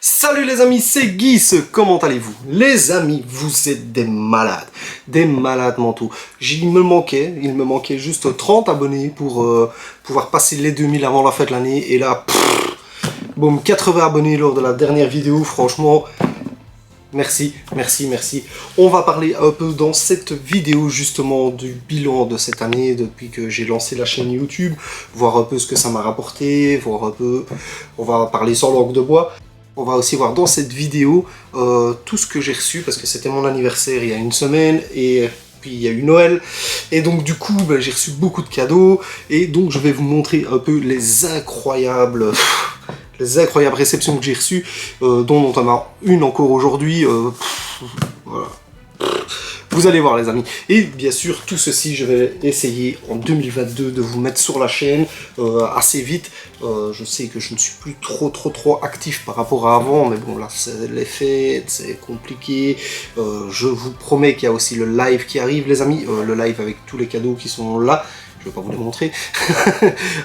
Salut les amis, c'est Guy, comment allez-vous? Les amis, vous êtes des malades mentaux. Il me manquait juste 30 abonnés pour pouvoir passer les 2000 avant la fin de l'année. Et là, boum, 80 abonnés lors de la dernière vidéo, franchement, merci. On va parler un peu dans cette vidéo justement du bilan de cette année depuis que j'ai lancé la chaîne YouTube, voir un peu ce que ça m'a rapporté, voir un peu, on va parler sans langue de bois. On va aussi voir dans cette vidéo tout ce que j'ai reçu parce que c'était mon anniversaire il y a une semaine et puis il y a eu Noël et donc du coup j'ai reçu beaucoup de cadeaux et donc je vais vous montrer un peu les incroyables réceptions que j'ai reçues dont notamment une encore aujourd'hui. Voilà. Vous allez voir les amis. Et bien sûr, tout ceci, je vais essayer en 2022 de vous mettre sur la chaîne assez vite. Je sais que je ne suis plus trop actif par rapport à avant, mais bon là, c'est les fêtes, c'est compliqué. Je vous promets qu'il y a aussi le live qui arrive les amis, le live avec tous les cadeaux qui sont là. Je vais pas vous les montrer,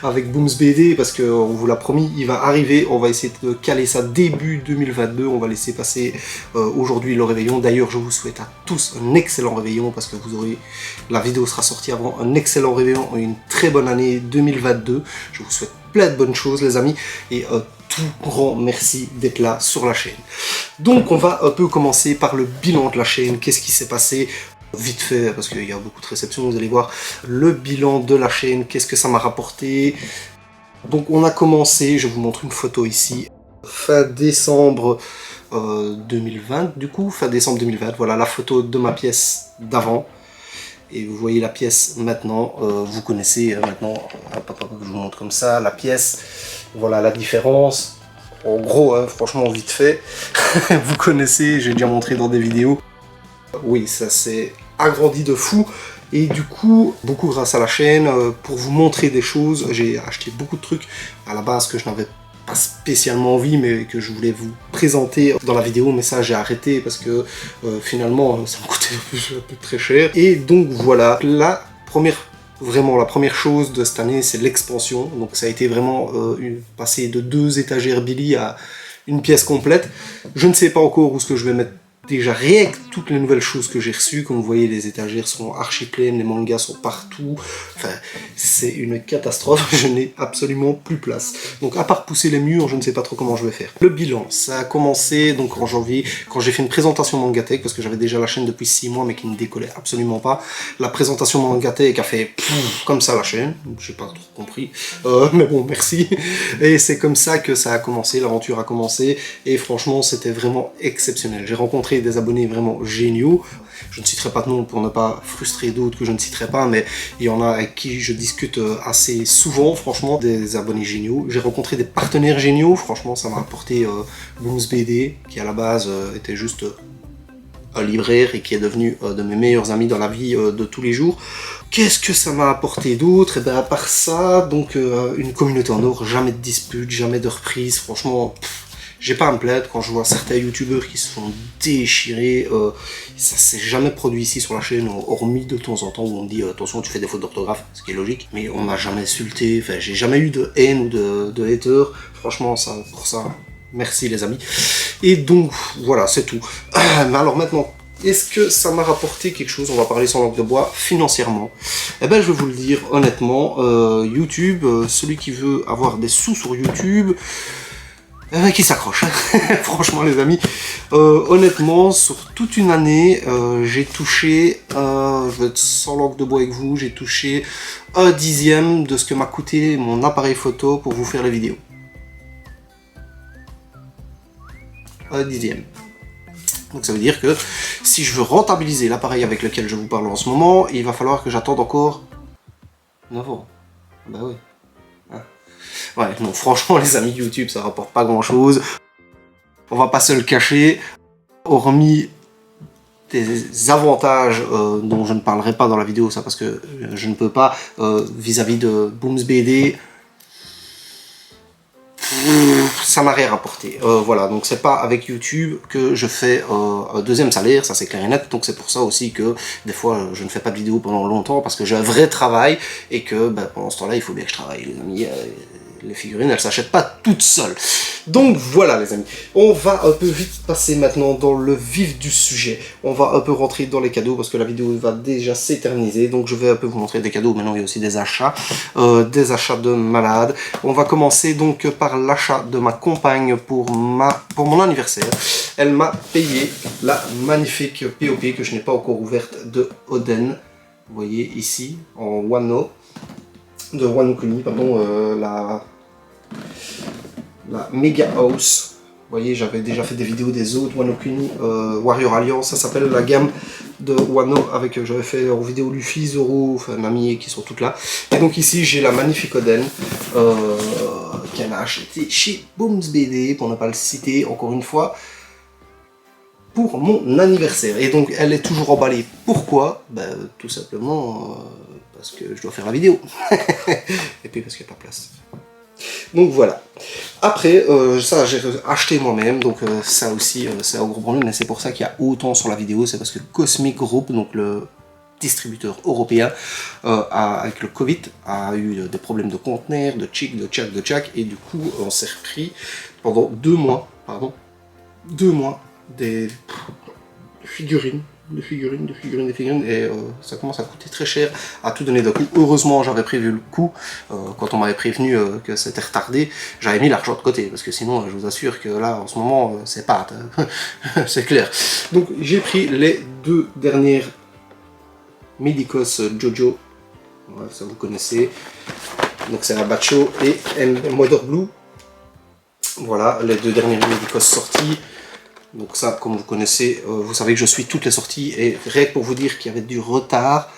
avec Booms BD, parce qu'on vous l'a promis, il va arriver, on va essayer de caler ça début 2022, on va laisser passer aujourd'hui le réveillon. D'ailleurs, je vous souhaite à tous un excellent réveillon, parce que vous aurez, la vidéo sera sortie avant, un excellent réveillon et une très bonne année 2022. Je vous souhaite plein de bonnes choses les amis, et tout grand merci d'être là sur la chaîne. Donc on va un peu commencer par le bilan de la chaîne, qu'est-ce qui s'est passé vite fait, parce qu'il y a beaucoup de réceptions, vous allez voir le bilan de la chaîne, qu'est-ce que ça m'a rapporté. Donc on a commencé, je vous montre une photo ici, fin décembre 2020, du coup, fin décembre 2020, voilà la photo de ma pièce d'avant. Et vous voyez la pièce maintenant, vous connaissez maintenant, je vous montre comme ça, la pièce, voilà la différence. En gros, hein, franchement vite fait, vous connaissez, j'ai déjà montré dans des vidéos. Oui, ça s'est agrandi de fou. Et du coup, beaucoup grâce à la chaîne, pour vous montrer des choses, j'ai acheté beaucoup de trucs à la base que je n'avais pas spécialement envie, mais que je voulais vous présenter dans la vidéo, mais ça j'ai arrêté parce que finalement ça me coûtait un peu très cher. Et donc voilà, la première chose de cette année, c'est l'expansion. Donc ça a été vraiment passer de 2 étagères Billy à une pièce complète. Je ne sais pas encore où ce que je vais mettre. Déjà, rien que toutes les nouvelles choses que j'ai reçues, comme vous voyez, les étagères sont archi pleines, les mangas sont partout. Enfin, c'est une catastrophe, je n'ai absolument plus place. Donc, à part pousser les murs, je ne sais pas trop comment je vais faire. Le bilan, ça a commencé donc en janvier, quand j'ai fait une présentation Mangatech, parce que j'avais déjà la chaîne depuis 6 mois, mais qui ne décollait absolument pas. La présentation Mangatech a fait comme ça la chaîne, j'ai pas trop compris, mais bon, merci. Et c'est comme ça que ça a commencé, l'aventure a commencé, et franchement, c'était vraiment exceptionnel. J'ai rencontré des abonnés vraiment géniaux. Je ne citerai pas de nom pour ne pas frustrer d'autres que je ne citerai pas, mais il y en a avec qui je discute assez souvent, franchement, des abonnés géniaux. J'ai rencontré des partenaires géniaux, franchement, ça m'a apporté Booms BD, qui à la base était juste un libraire et qui est devenu de mes meilleurs amis dans la vie de tous les jours. Qu'est-ce que ça m'a apporté d'autre? Et bien à part ça, donc une communauté en or, jamais de dispute, jamais de reprise, franchement... J'ai pas à me plaindre quand je vois certains youtubeurs qui se font déchirer, ça s'est jamais produit ici sur la chaîne, hormis de temps en temps où on me dit attention tu fais des fautes d'orthographe, ce qui est logique, mais on m'a jamais insulté, enfin j'ai jamais eu de haine ou de hater, franchement ça, pour ça, merci les amis. Et donc voilà, c'est tout. Mais alors maintenant, est-ce que ça m'a rapporté quelque chose? On va parler sans langue de bois, financièrement. Eh ben je vais vous le dire honnêtement, YouTube, celui qui veut avoir des sous sur YouTube, qui s'accroche, franchement les amis. Honnêtement, sur toute une année, j'ai touché, je vais être sans langue de bois avec vous, j'ai touché 1/10 de ce que m'a coûté mon appareil photo pour vous faire les vidéos. 1/10. Donc ça veut dire que si je veux rentabiliser l'appareil avec lequel je vous parle en ce moment, il va falloir que j'attende encore 9 ans. Bah oui. Ouais, non, franchement, les amis, YouTube, ça rapporte pas grand-chose. On va pas se le cacher, hormis des avantages dont je ne parlerai pas dans la vidéo, ça parce que je ne peux pas, vis-à-vis de Booms BD, ça m'a rien rapporté. Voilà, donc c'est pas avec YouTube que je fais un deuxième salaire, ça c'est clair et net, donc c'est pour ça aussi que des fois je ne fais pas de vidéo pendant longtemps, parce que j'ai un vrai travail, et que ben, pendant ce temps-là, il faut bien que je travaille, les amis. les figurines, elles s'achètent pas toutes seules. Donc voilà les amis, on va un peu vite passer maintenant dans le vif du sujet. On va un peu rentrer dans les cadeaux parce que la vidéo va déjà s'éterniser. Donc je vais un peu vous montrer des cadeaux, maintenant il y a aussi des achats de malades. On va commencer donc par l'achat de ma compagne pour mon anniversaire. Elle m'a payé la magnifique POP que je n'ai pas encore ouverte de Oden. Vous voyez ici, en Wano, de Wano Kuni, pardon, la Mega House. Vous voyez, j'avais déjà fait des vidéos des autres Wano Kuni Warrior Alliance. Ça s'appelle la gamme de Wano avec, j'avais fait en vidéo Luffy, Zoro, enfin Nami qui sont toutes là. Et donc ici, j'ai la magnifique Oden qu'elle a acheté chez Booms BD, pour ne pas le citer encore une fois, pour mon anniversaire. Et donc elle est toujours emballée. Pourquoi? Ben, tout simplement parce que je dois faire la vidéo. Et puis parce qu'il n'y a pas de place. Donc voilà. Après, ça j'ai acheté moi-même, donc ça aussi c'est un gros problème, mais c'est pour ça qu'il y a autant sur la vidéo, c'est parce que Cosmic Group, donc le distributeur européen, avec le Covid, a eu des problèmes de conteneurs, de chic, de tchac, et du coup on s'est repris pendant 2 mois, des figurines, et ça commence à coûter très cher à tout donner d'un coup. Heureusement j'avais prévu le coup, quand on m'avait prévenu que c'était retardé, j'avais mis l'argent de côté, parce que sinon je vous assure que là en ce moment c'est pas, c'est clair. Donc j'ai pris les 2 dernières Medicos Jojo, ouais, ça vous connaissez, donc c'est la Bacho et Mother Blue. Voilà les 2 dernières Medicos sorties. Donc ça, comme vous connaissez, vous savez que je suis toutes les sorties, et rien que pour vous dire qu'il y avait du retard,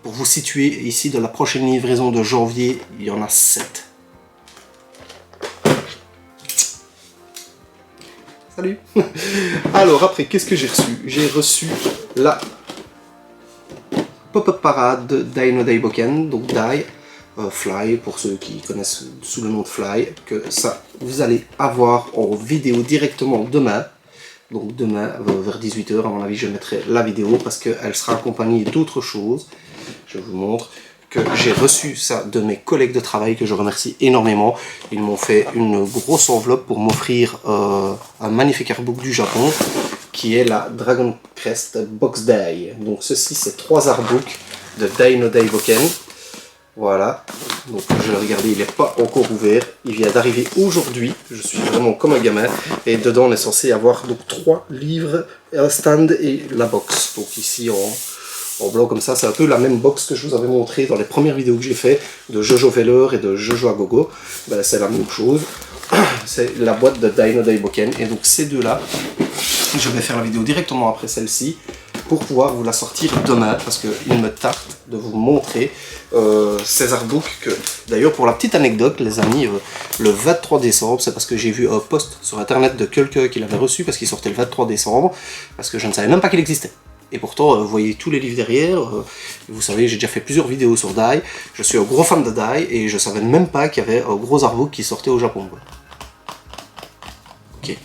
pour vous situer ici, de la prochaine livraison de janvier, il y en a 7. Salut. Alors après, qu'est-ce que j'ai reçu? J'ai reçu la Pop-Up Parade de Dai no Daiboken, donc Dai, Fly, pour ceux qui connaissent sous le nom de Fly, que ça, vous allez avoir en vidéo directement demain. Donc demain, vers 18 h, à mon avis, je mettrai la vidéo parce qu'elle sera accompagnée d'autres choses. Je vous montre que j'ai reçu ça de mes collègues de travail, que je remercie énormément. Ils m'ont fait une grosse enveloppe pour m'offrir un magnifique artbook du Japon, qui est la Dragon Crest Box Dai. Donc ceci, c'est 3 artbooks de Dai no Daiboken. Voilà, donc je l'ai regardé, il n'est pas encore ouvert, il vient d'arriver aujourd'hui, je suis vraiment comme un gamin, et dedans on est censé avoir donc 3 livres, un stand et la box. Donc ici en blanc comme ça, c'est un peu la même box que je vous avais montré dans les premières vidéos que j'ai fait de Jojo Veller et de Jojo Agogo. Ben, c'est la même chose, c'est la boîte de Dai no Daiboken, et donc ces deux-là, je vais faire la vidéo directement après celle-ci, pour pouvoir vous la sortir demain, parce qu'il me tarte de vous montrer ces artbooks. Que d'ailleurs, pour la petite anecdote les amis, le 23 décembre, c'est parce que j'ai vu un post sur internet de quelqu'un qui l'avait reçu, parce qu'il sortait le 23 décembre, parce que je ne savais même pas qu'il existait. Et pourtant, vous voyez tous les livres derrière, vous savez, j'ai déjà fait plusieurs vidéos sur Dai, je suis un gros fan de Dai, et je savais même pas qu'il y avait un gros artbook qui sortait au Japon. Ok. Il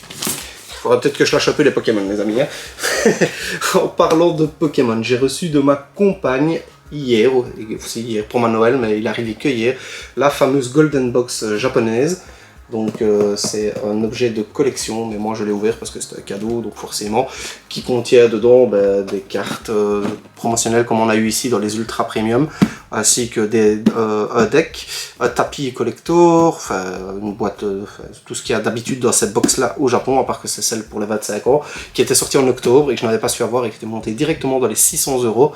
faudra peut-être que je lâche un peu les Pokémon, les amis. Hein. En parlant de Pokémon, j'ai reçu de ma compagne hier, aussi hier pour ma Noël, mais il arrivait que hier, la fameuse Golden Box japonaise. Donc c'est un objet de collection, mais moi je l'ai ouvert parce que c'est un cadeau, donc forcément, qui contient dedans des cartes promotionnelles comme on a eu ici dans les Ultra Premium, ainsi que un deck, un tapis collector, enfin une boîte, tout ce qu'il y a d'habitude dans cette box là au Japon, à part que c'est celle pour les 25 ans, qui était sortie en octobre et que je n'avais pas su avoir et qui était montée directement dans les 600 €.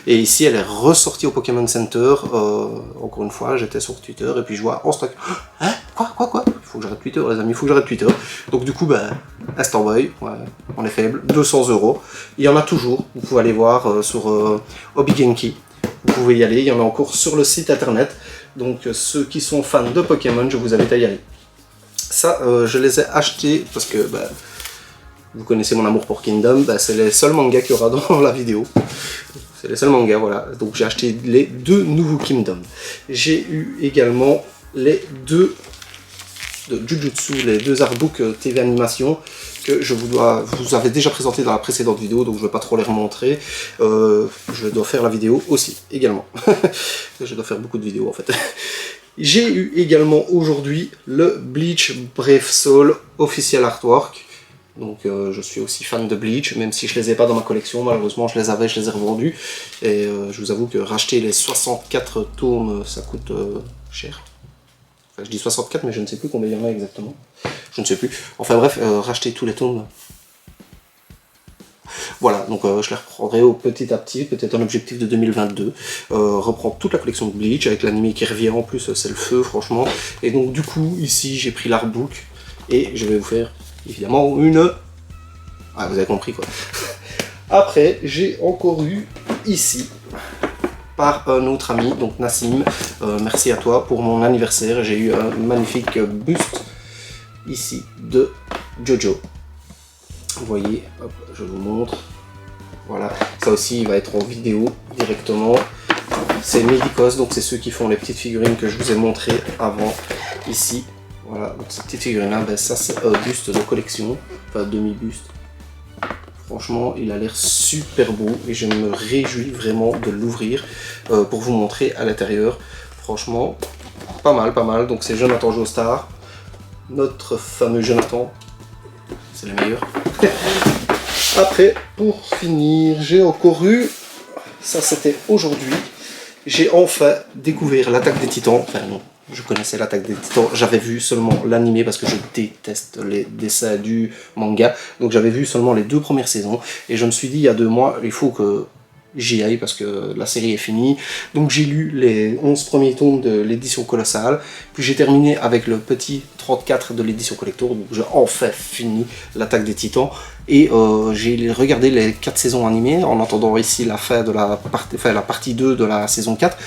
Et ici elle est ressortie au Pokémon Center, encore une fois, j'étais sur Twitter et puis je vois en stock. Hein? Quoi? Il faut que j'arrête Twitter, les amis, il faut que j'arrête Twitter. Donc du coup, instant boy, ouais, on est faible, 200 €. Il y en a toujours, vous pouvez aller voir sur Hobby-Genki. Vous pouvez y aller, il y en a encore sur le site internet. Donc ceux qui sont fans de Pokémon, je vous invite à y aller. Ça, je les ai achetés parce que vous connaissez mon amour pour Kingdom, c'est les seuls mangas qu'il y aura dans la vidéo. C'est les seuls mangas, voilà. Donc j'ai acheté les 2 nouveaux Kingdom. J'ai eu également les 2 de Jujutsu, les 2 artbooks TV animation que je vous avais déjà présenté dans la précédente vidéo, donc je ne vais pas trop les remontrer. Je dois faire la vidéo aussi, également. Je dois faire beaucoup de vidéos en fait. J'ai eu également aujourd'hui le Bleach Brave Soul official artwork. Donc je suis aussi fan de Bleach, même si je les ai pas dans ma collection, malheureusement je les avais, je les ai revendus. Et je vous avoue que racheter les 64 tomes, ça coûte cher. Enfin je dis 64 mais je ne sais plus combien il y en a exactement. Je ne sais plus. Enfin bref, racheter tous les tomes. Voilà, donc je les reprendrai au petit à petit, peut-être un objectif de 2022. Reprendre toute la collection de Bleach avec l'anime qui revient en plus, c'est le feu franchement. Et donc du coup, ici j'ai pris l'artbook et je vais vous faire évidemment une... Ah, vous avez compris quoi. Après, j'ai encore eu ici, par un autre ami, donc Nassim, merci à toi pour mon anniversaire. J'ai eu un magnifique buste ici de Jojo. Vous voyez, hop, je vous montre. Voilà, ça aussi il va être en vidéo directement. C'est Medicos, donc c'est ceux qui font les petites figurines que je vous ai montré avant ici. Voilà, donc ces petites figurines là, ben ça c'est un buste de collection, enfin demi-buste. Franchement, il a l'air super beau et je me réjouis vraiment de l'ouvrir pour vous montrer à l'intérieur. Franchement, pas mal, pas mal. Donc c'est Jonathan Joestar, notre fameux Jonathan. C'est le meilleur. Après, pour finir, j'ai encore eu, ça c'était aujourd'hui, j'ai enfin découvert l'Attaque des Titans. Enfin non, je connaissais l'Attaque des Titans, j'avais vu seulement l'animé parce que je déteste les dessins du manga. Donc j'avais vu seulement les 2 premières saisons et je me suis dit il y a 2 mois, il faut que j'y aille parce que la série est finie. Donc j'ai lu les 11 premiers tomes de l'édition colossale, puis j'ai terminé avec le petit 34 de l'édition collector, donc j'ai enfin fini l'Attaque des Titans. Et j'ai regardé les 4 saisons animées en attendant ici la fin de la partie 2 de la saison 4.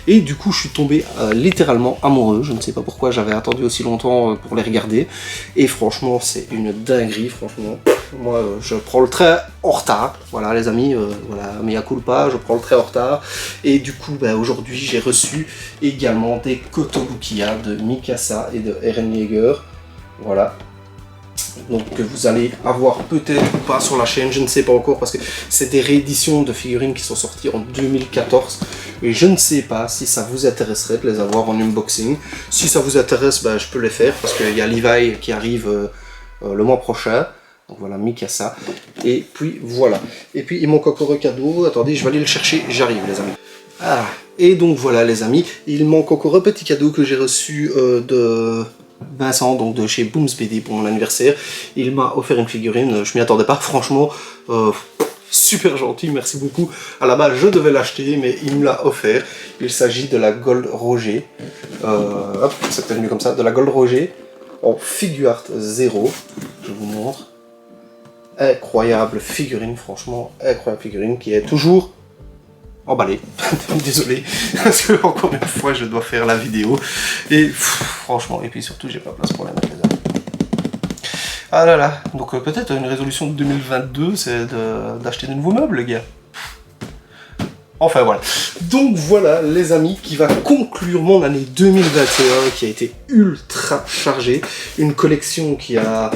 Et du coup je suis tombé littéralement amoureux, je ne sais pas pourquoi j'avais attendu aussi longtemps pour les regarder. Et franchement c'est une dinguerie, franchement. Moi je prends le train en retard, voilà les amis, voilà, mea culpa, je prends le train en retard. Et du coup bah, aujourd'hui j'ai reçu également des Kotobukiya de Mikasa et de Eren Yeager, voilà. Donc que vous allez avoir peut-être ou pas sur la chaîne, je ne sais pas encore parce que c'est des rééditions de figurines qui sont sorties en 2014 et je ne sais pas si ça vous intéresserait de les avoir en unboxing. Si ça vous intéresse, ben, je peux les faire parce qu'il y a Levi qui arrive le mois prochain. Donc voilà, Mikasa. Et puis voilà. Et puis il manque encore un cadeau. Attendez, je vais aller le chercher, j'arrive les amis. Ah, et donc voilà les amis, il manque encore un petit cadeau que j'ai reçu de Vincent, donc de chez Booms BD pour mon anniversaire. Il m'a offert une figurine, je m'y attendais pas, franchement, super gentil, merci beaucoup. À la base, je devais l'acheter, mais il me l'a offert. Il s'agit de la Gold Roger, hop, c'est peut-être mieux comme ça, de la Gold Roger en Figure Art 0, je vous montre. Incroyable figurine, franchement, incroyable figurine, qui est toujours emballé, désolé, parce que encore une fois je dois faire la vidéo, et franchement, et puis surtout j'ai pas place pour la mettre les amis. Ah là là, donc peut-être une résolution de 2022, c'est d'acheter de nouveaux meubles les gars. Enfin voilà, donc voilà les amis, qui va conclure mon année 2021, qui a été ultra chargée, une collection qui a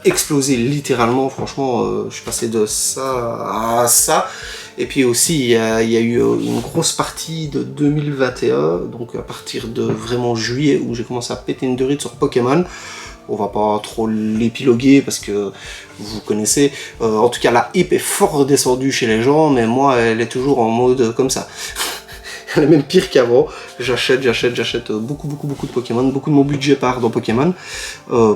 explosé littéralement, franchement, je suis passé de ça à ça. Et puis aussi, il y a eu une grosse partie de 2021, donc à partir de vraiment juillet, où j'ai commencé à péter une durite sur Pokémon. On va pas trop l'épiloguer parce que vous connaissez. En tout cas, la hype est fort redescendue chez les gens, mais moi, elle est toujours en mode comme ça. Elle est même pire qu'avant. J'achète beaucoup de Pokémon. Beaucoup de mon budget part dans Pokémon.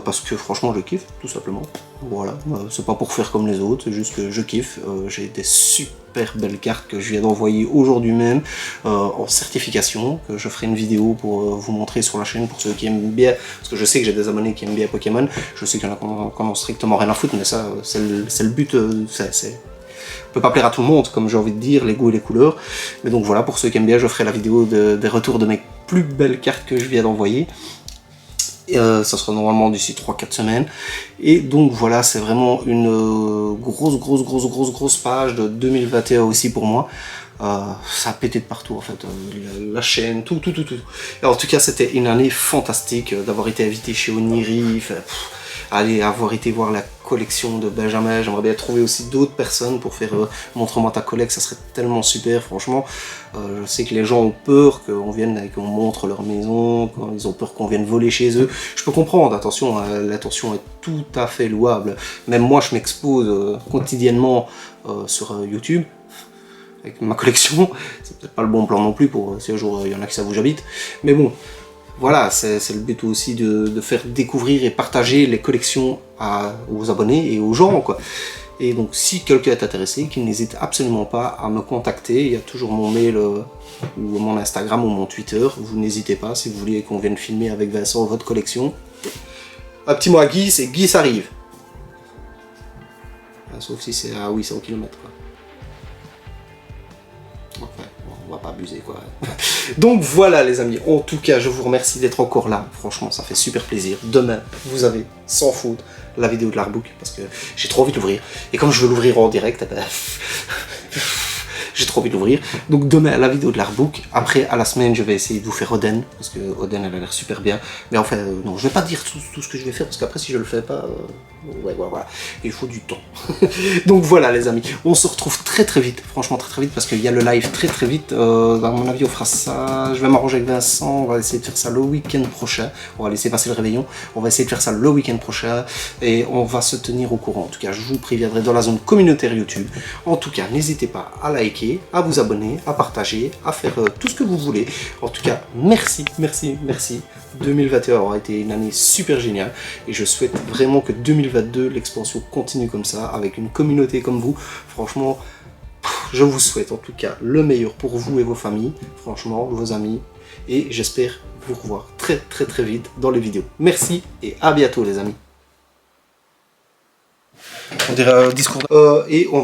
Parce que franchement, je kiffe, tout simplement. Voilà, c'est pas pour faire comme les autres, c'est juste que je kiffe. J'ai des super belles cartes que je viens d'envoyer aujourd'hui même en certification, que je ferai une vidéo pour vous montrer sur la chaîne pour ceux qui aiment bien, parce que je sais que j'ai des abonnés qui aiment bien Pokémon. Je sais qu'il y en a qui en ont strictement rien à foutre, mais ça, c'est le but, on peut pas plaire à tout le monde, comme j'ai envie de dire, les goûts et les couleurs. Mais donc voilà, pour ceux qui aiment bien, je ferai la vidéo des retours de mes plus belles cartes que je viens d'envoyer. Ça sera normalement d'ici 3-4 semaines. Et donc voilà, c'est vraiment une grosse page de 2021 aussi pour moi. Ça a pété de partout en fait, la chaîne, tout. Et en tout cas, c'était une année fantastique d'avoir été invité chez Oniri. aller avoir été voir la collection de Benjamin. J'aimerais bien trouver aussi d'autres personnes pour faire montre-moi ta collecte, ça serait tellement super, franchement. Je sais que les gens ont peur qu'on vienne et qu'on montre leur maison, ils ont peur qu'on vienne voler chez eux. Je peux comprendre, attention, l'intention est tout à fait louable. Même moi, je m'expose quotidiennement sur YouTube avec ma collection. C'est peut-être pas le bon plan non plus pour si un jour il y en a qui savent où j'habite. Mais bon, voilà, c'est le but aussi de faire découvrir et partager les collections aux abonnés et aux gens, quoi. Et donc, si quelqu'un est intéressé, qu'il n'hésite absolument pas à me contacter. Il y a toujours mon mail ou mon Instagram ou mon Twitter. Vous n'hésitez pas si vous voulez qu'on vienne filmer avec Vincent votre collection. Un petit mot à Guy, c'est Guy s'arrive. Sauf si c'est à 800 km, quoi. Enfin, on va pas abuser, quoi. Donc voilà les amis, en tout cas je vous remercie d'être encore là, franchement ça fait super plaisir. Demain vous avez sans faute la vidéo de l'artbook parce que j'ai trop envie de l'ouvrir. Et comme je veux l'ouvrir en direct, eh ben, j'ai trop envie de l'ouvrir. Donc demain la vidéo de l'artbook, après à la semaine je vais essayer de vous faire Oden, parce que Oden elle a l'air super bien. Mais enfin non, je vais pas dire tout ce que je vais faire parce qu'après si je le fais pas, ouais, voilà, il faut du temps. Donc voilà les amis, on se retrouve très vite, franchement très vite parce qu'il y a le live très vite. À mon avis on fera ça, je vais m'arranger avec Vincent, on va essayer de faire ça le week-end prochain. On va laisser passer le réveillon, on va essayer de faire ça le week-end prochain et on va se tenir au courant. En tout cas je vous préviendrai dans la zone communautaire YouTube. En tout cas n'hésitez pas à liker, à vous abonner, à partager, à faire tout ce que vous voulez. En tout cas merci. 2021 aura été une année super géniale et je souhaite vraiment que 2022 l'expansion continue comme ça avec une communauté comme vous. Franchement je vous souhaite en tout cas le meilleur pour vous et vos familles, franchement vos amis, et j'espère vous revoir très vite dans les vidéos. Merci et à bientôt les amis. On dirait un discours et on